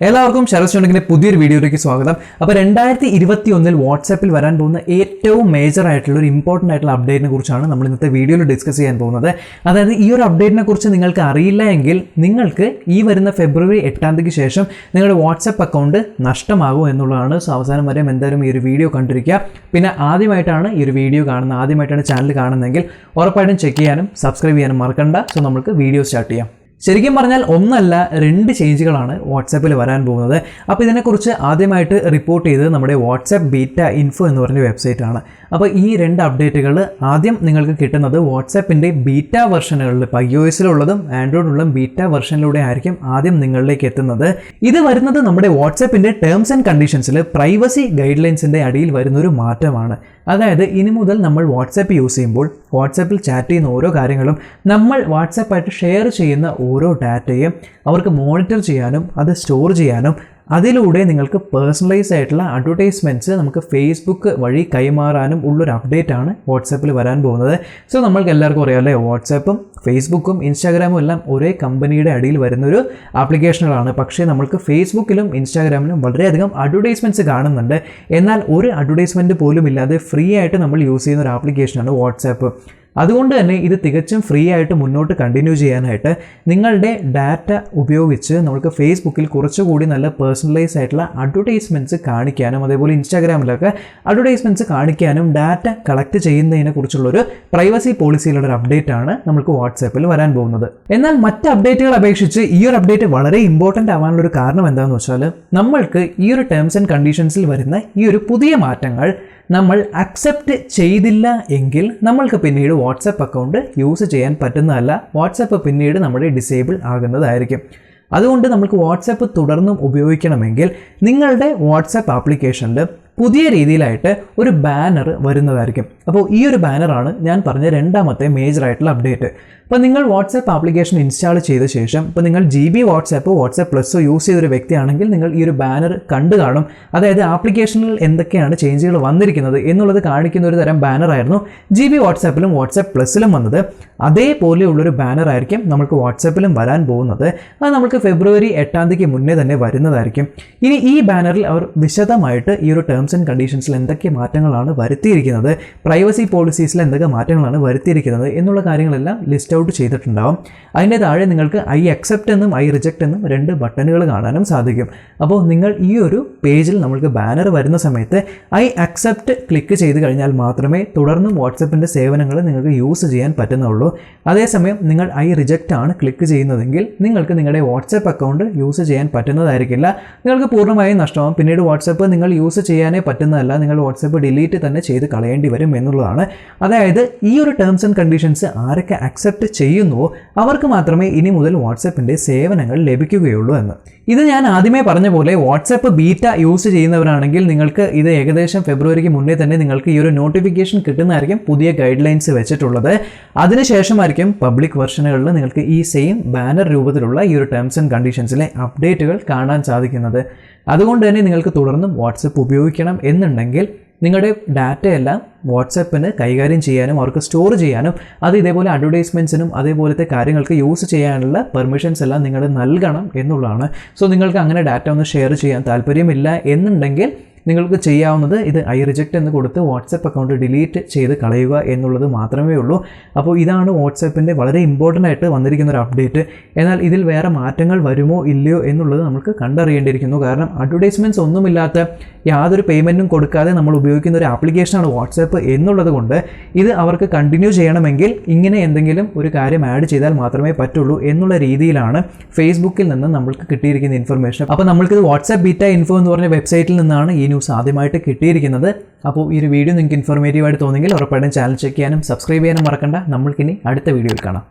എല്ലാവർക്കും Sarath'S പുതിയൊരു വീഡിയോയിലേക്ക് സ്വാഗതം. അപ്പോൾ 2021 വാട്സാപ്പിൽ വരാൻ പോകുന്ന ഏറ്റവും മേജർ ആയിട്ടുള്ള ഒരു ഇമ്പോർട്ടൻ്റ് ആയിട്ടുള്ള അപ്ഡേറ്റിനെ കുറിച്ചാണ് നമ്മൾ ഇന്നത്തെ വീഡിയോയിൽ ഡിസ്കസ് ചെയ്യാൻ പോകുന്നത്. അതായത് ഈ ഒരു അപ്ഡേറ്റിനെ കുറിച്ച് നിങ്ങൾക്ക് അറിയില്ല എങ്കിൽ നിങ്ങൾക്ക് ഈ വരുന്ന ഫെബ്രുവരി 8 ശേഷം നിങ്ങളുടെ വാട്സാപ്പ് അക്കൗണ്ട് നഷ്ടമാകും എന്നുള്ളതാണ്. സോ അവസാനം വരെ എന്തായാലും ഈ ഒരു വീഡിയോ കണ്ടിരിക്കുക. പിന്നെ ആദ്യമായിട്ടാണ് ഈ ഒരു വീഡിയോ കാണുന്നത്, ആദ്യമായിട്ടാണ് ചാനൽ കാണുന്നതെങ്കിൽ ഉറപ്പായിട്ടും ചെക്ക് ചെയ്യാനും സബ്സ്ക്രൈബ് ചെയ്യാനും മറക്കണ്ട. സോ നമുക്ക് വീഡിയോ സ്റ്റാർട്ട് ചെയ്യാം. ശരിക്കും പറഞ്ഞാൽ ഒന്നല്ല 2 ചേഞ്ചുകളാണ് വാട്സാപ്പിൽ വരാൻ പോകുന്നത്. അപ്പോൾ ഇതിനെക്കുറിച്ച് ആദ്യമായിട്ട് റിപ്പോർട്ട് ചെയ്തത് നമ്മുടെ വാട്സാപ്പ് ബീറ്റ ഇൻഫോ എന്ന് പറഞ്ഞ വെബ്സൈറ്റാണ്. അപ്പോൾ ഈ 2 അപ്ഡേറ്റുകൾ ആദ്യം നിങ്ങൾക്ക് കിട്ടുന്നത് വാട്സാപ്പിൻ്റെ ബീറ്റ വെർഷനുകളിൽ, ഇപ്പോൾ iOS-ലുള്ളതും ആൻഡ്രോയിഡിലുള്ളതും ബീറ്റ വെർഷനിലൂടെ ആയിരിക്കും ആദ്യം നിങ്ങളിലേക്ക് എത്തുന്നത്. ഇത് വരുന്നത് നമ്മുടെ വാട്സാപ്പിൻ്റെ ടേംസ് ആൻഡ് കണ്ടീഷൻസിൽ പ്രൈവസി ഗൈഡ് ലൈൻസിൻ്റെ അടിയിൽ വരുന്നൊരു മാറ്റമാണ്. അതായത് ഇനി മുതൽ നമ്മൾ വാട്സാപ്പ് യൂസ് ചെയ്യുമ്പോൾ വാട്സാപ്പിൽ ചാറ്റ് ചെയ്യുന്ന ഓരോ കാര്യങ്ങളും നമ്മൾ വാട്സാപ്പായിട്ട് ഷെയർ ചെയ്യുന്ന ഓരോ ഡാറ്റയും അവർക്ക് മോണിറ്റർ ചെയ്യാനും അത് സ്റ്റോർ ചെയ്യാനും അതിലൂടെ നിങ്ങൾക്ക് പേഴ്സണലൈസ് ആയിട്ടുള്ള അഡ്വർടൈസ്മെൻറ്റ്സ് നമുക്ക് ഫേസ്ബുക്ക് വഴി കൈമാറാനും ഉള്ളൊരു അപ്ഡേറ്റ് ആണ് വാട്സാപ്പിൽ വരാൻ പോകുന്നത്. സോ നമ്മൾക്ക് എല്ലാവർക്കും അറിയാമല്ലേ, വാട്സാപ്പും ഫേസ്ബുക്കും ഇൻസ്റ്റാഗ്രാമും എല്ലാം ഒരേ കമ്പനിയുടെ അടിയിൽ വരുന്നൊരു ആപ്ലിക്കേഷനുകളാണ്. പക്ഷേ നമ്മൾക്ക് ഫേസ്ബുക്കിലും ഇൻസ്റ്റാഗ്രാമിലും വളരെയധികം അഡ്വർടൈസ്മെൻറ്റ്സ് കാണുന്നുണ്ട്. എന്നാൽ ഒരു അഡ്വർടൈസ്മെൻറ്റ് പോലും ഇല്ലാതെ ഫ്രീ ആയിട്ട് നമ്മൾ യൂസ് ചെയ്യുന്ന ഒരു ആപ്ലിക്കേഷനാണ് വാട്സാപ്പ്. അതുകൊണ്ട് തന്നെ ഇത് തികച്ചും ഫ്രീ ആയിട്ട് മുന്നോട്ട് കണ്ടിന്യൂ ചെയ്യാനായിട്ട് നിങ്ങളുടെ ഡാറ്റ ഉപയോഗിച്ച് നമുക്ക് ഫേസ്ബുക്കിൽ കുറച്ചുകൂടി നല്ല പേഴ്സണലൈസ് ആയിട്ടുള്ള അഡ്വർടൈസ്മെൻറ്റ്സ് കാണിക്കാനും അതേപോലെ ഇൻസ്റ്റാഗ്രാമിലൊക്കെ അഡ്വർടൈസ്മെൻറ്റ്സ് കാണിക്കാനും ഡാറ്റ കളക്ട് ചെയ്യുന്നതിനെ കുറിച്ചുള്ളൊരു പ്രൈവസി പോളിസിയിലുള്ള ഒരു അപ്ഡേറ്റ് ആണ് നമുക്ക് വാട്സാപ്പിൽ വരാൻ പോകുന്നത്. എന്നാൽ മറ്റ് അപ്ഡേറ്റുകൾ അപേക്ഷിച്ച് ഈ ഒരു അപ്ഡേറ്റ് വളരെ ഇമ്പോർട്ടൻ്റ് ആവാനുള്ളൊരു കാരണം എന്താണെന്ന് വെച്ചാൽ നമ്മൾക്ക് ഈ ഒരു ടേംസ് ആൻഡ് കണ്ടീഷൻസിൽ വരുന്ന ഈ ഒരു പുതിയ മാറ്റങ്ങൾ നമ്മൾ അക്സെപ്റ്റ് ചെയ്തില്ല എങ്കിൽ നമ്മൾക്ക് പിന്നീട് വാട്സാപ്പ് അക്കൗണ്ട് യൂസ് ചെയ്യാൻ പറ്റുന്നതല്ല, വാട്സാപ്പ് പിന്നീട് നമ്മുടെ ഡിസേബിൾ ആകുന്നതായിരിക്കും. അതുകൊണ്ട് നമുക്ക് വാട്സാപ്പ് തുടർന്നും ഉപയോഗിക്കണമെങ്കിൽ നിങ്ങളുടെ വാട്സാപ്പ് ആപ്ലിക്കേഷനിൽ പുതിയ രീതിയിലായിട്ട് ഒരു ബാനർ വരുന്നതായിരിക്കും. അപ്പോൾ ഈ ഒരു ബാനറാണ് ഞാൻ പറഞ്ഞ രണ്ടാമത്തെ മേജറായിട്ടുള്ള അപ്ഡേറ്റ്. അപ്പോൾ നിങ്ങൾ വാട്സാപ്പ് ആപ്ലിക്കേഷൻ ഇൻസ്റ്റാൾ ചെയ്ത ശേഷം ഇപ്പോൾ നിങ്ങൾ GB വാട്സാപ്പ് പ്ലസ് യൂസ് ചെയ്തൊരു വ്യക്തിയാണെങ്കിൽ നിങ്ങൾ ഈ ഒരു ബാനർ കണ്ടു കാണും. അതായത് ആപ്ലിക്കേഷനിൽ എന്തൊക്കെയാണ് ചേഞ്ചുകൾ വന്നിരിക്കുന്നത് എന്നുള്ളത് കാണിക്കുന്ന ഒരു തരം ബാനറായിരുന്നു GB വാട്സാപ്പിലും വാട്സാപ്പ് പ്ലസിലും വന്നത്. അതേപോലെയുള്ളൊരു ബാനറായിരിക്കും നമുക്ക് വാട്സാപ്പിലും വരാൻ പോകുന്നത്. അത് നമുക്ക് ഫെബ്രുവരി 8 മുന്നേ തന്നെ വരുന്നതായിരിക്കും. ഇനി ഈ ബാനറിൽ അവർ വിശദമായിട്ട് ഈ ഒരു ടേംസ് ആൻഡ് കണ്ടീഷൻസിൽ എന്തൊക്കെ മാറ്റങ്ങളാണ് വരുത്തിയിരിക്കുന്നത്, പ്രൈവസി പോളിസീസിൽ എന്തൊക്കെ മാറ്റങ്ങളാണ് വരുത്തിയിരിക്കുന്നത് എന്നുള്ള കാര്യങ്ങളെല്ലാം ലിസ്റ്റ് ഔട്ട് ചെയ്തിട്ടുണ്ടാവും. അതിൻ്റെ താഴെ നിങ്ങൾക്ക് ഐ അക്സെപ്റ്റ് എന്നും ഐ റിജക്റ്റ് എന്നും 2 ബട്ടണുകൾ കാണാനും സാധിക്കും. അപ്പോൾ നിങ്ങൾ ഈ ഒരു പേജിൽ നമ്മൾക്ക് ബാനർ വരുന്ന സമയത്ത് ഐ അക്സെപ്റ്റ് ക്ലിക്ക് ചെയ്ത് കഴിഞ്ഞാൽ മാത്രമേ തുടർന്നും വാട്സപ്പിൻ്റെ സേവനങ്ങൾ നിങ്ങൾക്ക് യൂസ് ചെയ്യാൻ പറ്റുന്നുള്ളൂ. അതേസമയം നിങ്ങൾ ഐ റിജക്റ്റ് ആണ് ക്ലിക്ക് ചെയ്യുന്നതെങ്കിൽ നിങ്ങൾക്ക് നിങ്ങളുടെ വാട്സാപ്പ് അക്കൗണ്ട് യൂസ് ചെയ്യാൻ പറ്റുന്നതായിരിക്കില്ല, നിങ്ങൾക്ക് പൂർണ്ണമായും നഷ്ടമാകും. പിന്നീട് വാട്സാപ്പ് നിങ്ങൾ യൂസ് ചെയ്യാനേ പറ്റുന്നതല്ല, നിങ്ങൾ വാട്സാപ്പ് ഡിലീറ്റ് തന്നെ ചെയ്ത് കളയേണ്ടി വരും എന്നുള്ളതാണ്. അതായത് ഈ ഒരു ടേംസ് ആൻഡ് കണ്ടീഷൻസ് ആരൊക്കെ അക്സെപ്റ്റ് ചെയ്യുന്നുവോ അവർക്ക് മാത്രമേ ഇനി മുതൽ വാട്സാപ്പിൻ്റെ സേവനങ്ങൾ ലഭിക്കുകയുള്ളൂ എന്ന്. ഇത് ഞാൻ ആദ്യമേ പറഞ്ഞ പോലെ വാട്സാപ്പ് ബീറ്റ യൂസ് ചെയ്യുന്നവരാണെങ്കിൽ നിങ്ങൾക്ക് ഇത് ഏകദേശം ഫെബ്രുവരിക്ക് മുന്നേ തന്നെ നിങ്ങൾക്ക് ഈ ഒരു നോട്ടിഫിക്കേഷൻ കിട്ടുന്നതായിരിക്കും പുതിയ ഗൈഡ് ലൈൻസ് വെച്ചിട്ടുള്ളത്. അതിനുശേഷമായിരിക്കും പബ്ലിക് വെർഷനുകളിൽ നിങ്ങൾക്ക് ഈ സെയിം ബാനർ രൂപത്തിലുള്ള ഈ ഒരു ടേംസ് ആൻഡ് കണ്ടീഷൻസിലെ അപ്ഡേറ്റുകൾ കാണാൻ സാധിക്കുന്നത്. അതുകൊണ്ട് തന്നെ നിങ്ങൾക്ക് തുടർന്നും വാട്സപ്പ് ഉപയോഗിക്കണം എന്നുണ്ടെങ്കിൽ നിങ്ങളുടെ ഡാറ്റയെല്ലാം വാട്സപ്പിന് കൈകാര്യം ചെയ്യാനും അവർക്ക് സ്റ്റോർ ചെയ്യാനും അത് ഇതേപോലെ അഡ്വർടൈസ്മെൻറ്റ്സിനും അതേപോലത്തെ കാര്യങ്ങൾക്ക് യൂസ് ചെയ്യാനുള്ള പെർമിഷൻസ് എല്ലാം നിങ്ങൾ നൽകണം എന്നുള്ളതാണ്. സോ നിങ്ങൾക്ക് അങ്ങനെ ഡാറ്റ ഒന്ന് ഷെയർ ചെയ്യാൻ താല്പര്യമില്ല എന്നുണ്ടെങ്കിൽ നിങ്ങൾക്ക് ചെയ്യാവുന്നത് ഇത് ഐ റിജക്റ്റ് എന്ന് കൊടുത്ത് വാട്സപ്പ് അക്കൗണ്ട് ഡിലീറ്റ് ചെയ്ത് കളയുക എന്നുള്ളത് മാത്രമേ ഉള്ളൂ. അപ്പോൾ ഇതാണ് വാട്സാപ്പിൻ്റെ വളരെ ഇമ്പോർട്ടൻ്റ് ആയിട്ട് വന്നിരിക്കുന്ന ഒരു അപ്ഡേറ്റ്. എന്നാൽ ഇതിൽ വേറെ മാറ്റങ്ങൾ വരുമോ ഇല്ലയോ എന്നുള്ളത് നമുക്ക് കണ്ടറിയേണ്ടിയിരിക്കുന്നു. കാരണം അഡ്വർടൈസ്മെൻറ്റ്സ് ഒന്നുമില്ലാത്ത യാതൊരു പേയ്മെൻറ്റും കൊടുക്കാതെ നമ്മൾ ഉപയോഗിക്കുന്ന ഒരു ആപ്ലിക്കേഷനാണ് വാട്സാപ്പ് എന്നുള്ളത് കൊണ്ട് ഇത് അവർക്ക് കണ്ടിന്യൂ ചെയ്യണമെങ്കിൽ ഇങ്ങനെ എന്തെങ്കിലും ഒരു കാര്യം ആഡ് ചെയ്താൽ മാത്രമേ പറ്റുള്ളൂ എന്നുള്ള രീതിയിലാണ് ഫേസ്ബുക്കിൽ നിന്ന് നമ്മൾക്ക് കിട്ടിയിരിക്കുന്ന ഇൻഫർമേഷൻ. അപ്പോൾ നമ്മൾക്കിത് വാട്സാപ്പ് ബീറ്റ ഇൻഫോ എന്ന് പറഞ്ഞ വെബ്സൈറ്റിൽ നിന്നാണ് ഈ ന്യൂസ് ആദ്യമായിട്ട് കിട്ടിയിരിക്കുന്നത്. അപ്പോൾ ഈ ഒരു വീഡിയോ നിങ്ങൾക്ക് ഇൻഫോർമേറ്റീവായിട്ട് തോന്നുമെങ്കിൽ ഉറപ്പായിട്ടും ചാനൽ ചെക്ക് ചെയ്യാനും സബ്സ്ക്രൈബ് ചെയ്യാനും മറക്കണ്ട. നമ്മൾക്കിനി അടുത്ത വീഡിയോയിൽ കാണാം.